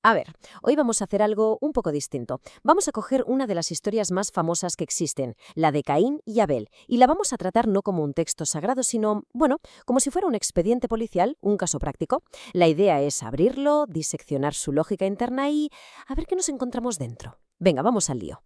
A ver, hoy vamos a hacer algo un poco distinto. Vamos a coger una de las historias más famosas que existen, la de Caín y Abel, y la vamos a tratar no como un texto sagrado, sino, bueno, como si fuera un expediente policial, un caso práctico. La idea es abrirlo, diseccionar su lógica interna y a ver qué nos encontramos dentro. Venga, vamos al lío.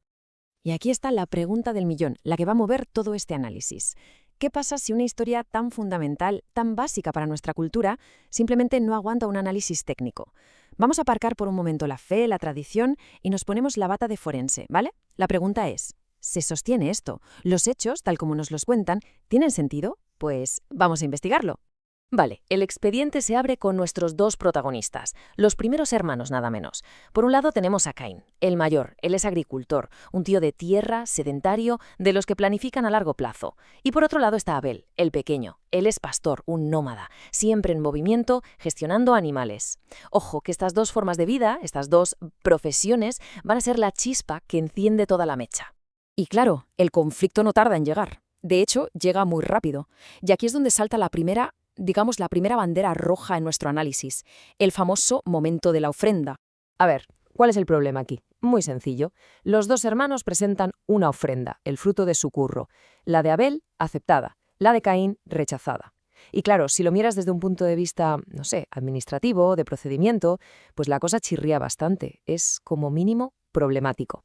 Y aquí está la pregunta del millón, la que va a mover todo este análisis. ¿Qué pasa si una historia tan fundamental, tan básica para nuestra cultura, simplemente no aguanta un análisis técnico? Vamos a aparcar por un momento la fe, la tradición y nos ponemos la bata de forense, ¿vale? La pregunta es, ¿se sostiene esto? ¿Los hechos, tal como nos los cuentan, tienen sentido? Pues vamos a investigarlo. Vale, el expediente se abre con nuestros dos protagonistas, los primeros hermanos nada menos. Por un lado tenemos a Caín, el mayor, él es agricultor, un tío de tierra, sedentario, de los que planifican a largo plazo. Y por otro lado está Abel, el pequeño, él es pastor, un nómada, siempre en movimiento, gestionando animales. Ojo, que estas dos formas de vida, estas dos profesiones, van a ser la chispa que enciende toda la mecha. Y claro, el conflicto no tarda en llegar. De hecho, llega muy rápido. Y aquí es donde salta la primera bandera roja en nuestro análisis, el famoso momento de la ofrenda. A ver, ¿cuál es el problema aquí? Muy sencillo. Los dos hermanos presentan una ofrenda, el fruto de su curro. La de Abel, aceptada. La de Caín, rechazada. Y claro, si lo miras desde un punto de vista, no sé, administrativo, de procedimiento, pues la cosa chirría bastante. Es, como mínimo, problemático.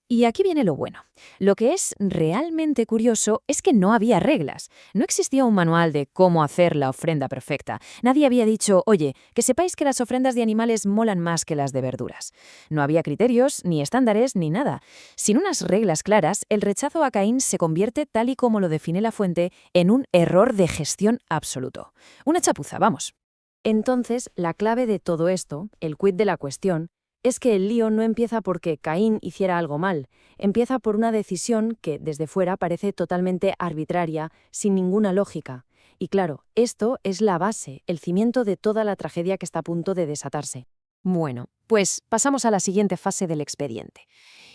Y aquí viene lo bueno. Lo que es realmente curioso es que no había reglas. No existía un manual de cómo hacer la ofrenda perfecta. Nadie había dicho, oye, que sepáis que las ofrendas de animales molan más que las de verduras. No había criterios, ni estándares, ni nada. Sin unas reglas claras, el rechazo a Caín se convierte, tal y como lo define la fuente, en un error de gestión absoluto. Una chapuza, vamos. Entonces, la clave de todo esto, el quid de la cuestión, es que el lío no empieza porque Caín hiciera algo mal, empieza por una decisión que desde fuera parece totalmente arbitraria, sin ninguna lógica. Y claro, esto es la base, el cimiento de toda la tragedia que está a punto de desatarse. Bueno, pues pasamos a la siguiente fase del expediente.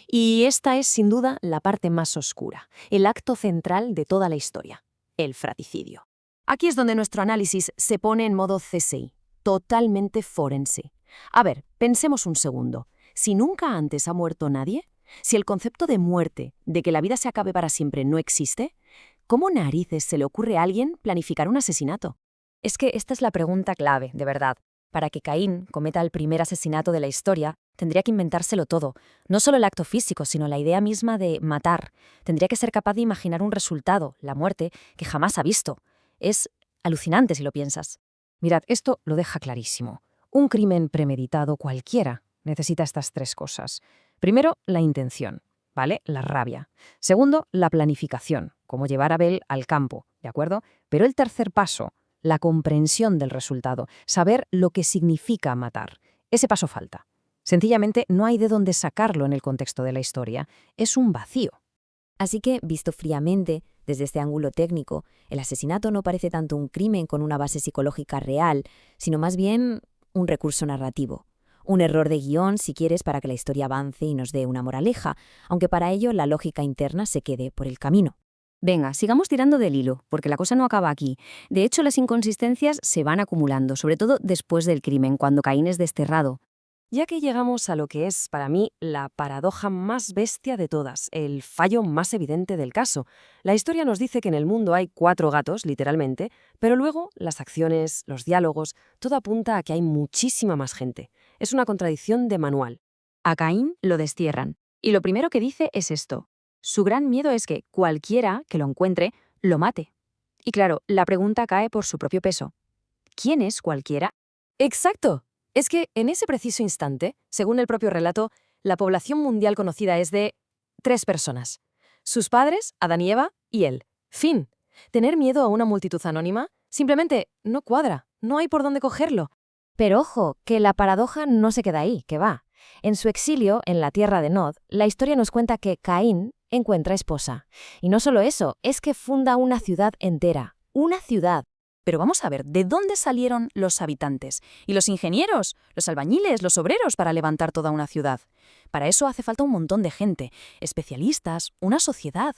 Y esta es sin duda la parte más oscura, el acto central de toda la historia, el fratricidio. Aquí es donde nuestro análisis se pone en modo CSI, totalmente forense. A ver, pensemos un segundo. Si nunca antes ha muerto nadie, si el concepto de muerte, de que la vida se acabe para siempre, no existe, ¿cómo narices se le ocurre a alguien planificar un asesinato? Es que esta es la pregunta clave, de verdad. Para que Caín cometa el primer asesinato de la historia, tendría que inventárselo todo. No solo el acto físico, sino la idea misma de matar. Tendría que ser capaz de imaginar un resultado, la muerte, que jamás ha visto. Es alucinante si lo piensas. Mirad, esto lo deja clarísimo. Un crimen premeditado cualquiera necesita estas tres cosas. Primero, la intención, ¿vale? La rabia. Segundo, la planificación, como llevar a Abel al campo, ¿de acuerdo? Pero el tercer paso, la comprensión del resultado, saber lo que significa matar. Ese paso falta. Sencillamente no hay de dónde sacarlo en el contexto de la historia. Es un vacío. Así que, visto fríamente, desde este ángulo técnico, el asesinato no parece tanto un crimen con una base psicológica real, sino más bien un recurso narrativo. Un error de guión, si quieres, para que la historia avance y nos dé una moraleja, aunque para ello la lógica interna se quede por el camino. Venga, sigamos tirando del hilo, porque la cosa no acaba aquí. De hecho, las inconsistencias se van acumulando, sobre todo después del crimen, cuando Caín es desterrado. Ya que llegamos a lo que es, para mí, la paradoja más bestia de todas, el fallo más evidente del caso. La historia nos dice que en el mundo hay 4 gatos, literalmente, pero luego las acciones, los diálogos, todo apunta a que hay muchísima más gente. Es una contradicción de manual. A Caín lo destierran, y lo primero que dice es esto. Su gran miedo es que cualquiera que lo encuentre lo mate. Y claro, la pregunta cae por su propio peso. ¿Quién es cualquiera? ¡Exacto! Es que en ese preciso instante, según el propio relato, la población mundial conocida es de 3 personas. Sus padres, Adán y Eva, y él. Fin. Tener miedo a una multitud anónima simplemente no cuadra, no hay por dónde cogerlo. Pero ojo, que la paradoja no se queda ahí, que va. En su exilio, en la tierra de Nod, la historia nos cuenta que Caín encuentra esposa. Y no solo eso, es que funda una ciudad entera. ¡Una ciudad! Pero vamos a ver, ¿de dónde salieron los habitantes? ¿Y los ingenieros, los albañiles, los obreros para levantar toda una ciudad? Para eso hace falta un montón de gente, especialistas, una sociedad.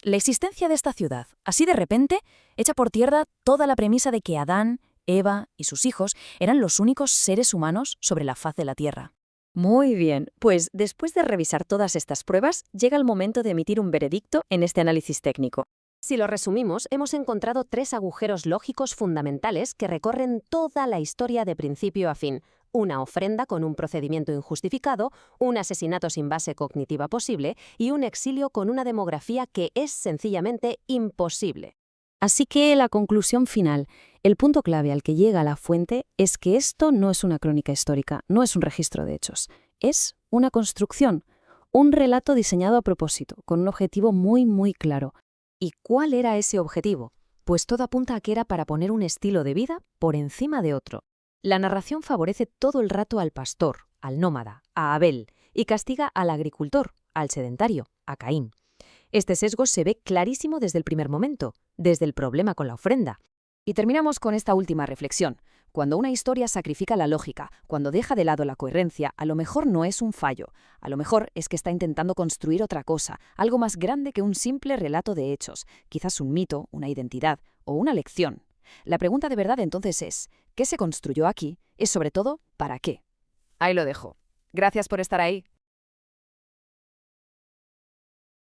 La existencia de esta ciudad, así de repente, echa por tierra toda la premisa de que Adán, Eva y sus hijos eran los únicos seres humanos sobre la faz de la Tierra. Muy bien, pues después de revisar todas estas pruebas, llega el momento de emitir un veredicto en este análisis técnico. Si lo resumimos, hemos encontrado 3 agujeros lógicos fundamentales que recorren toda la historia de principio a fin. Una ofrenda con un procedimiento injustificado, un asesinato sin base cognitiva posible y un exilio con una demografía que es sencillamente imposible. Así que la conclusión final, el punto clave al que llega la fuente es que esto no es una crónica histórica, no es un registro de hechos, es una construcción, un relato diseñado a propósito, con un objetivo muy claro. ¿Y cuál era ese objetivo? Pues todo apunta a que era para poner un estilo de vida por encima de otro. La narración favorece todo el rato al pastor, al nómada, a Abel, y castiga al agricultor, al sedentario, a Caín. Este sesgo se ve clarísimo desde el primer momento, desde el problema con la ofrenda. Y terminamos con esta última reflexión. Cuando una historia sacrifica la lógica, cuando deja de lado la coherencia, a lo mejor no es un fallo. A lo mejor es que está intentando construir otra cosa, algo más grande que un simple relato de hechos, quizás un mito, una identidad o una lección. La pregunta de verdad entonces es, ¿qué se construyó aquí? Y sobre todo, ¿para qué? Ahí lo dejo. Gracias por estar ahí.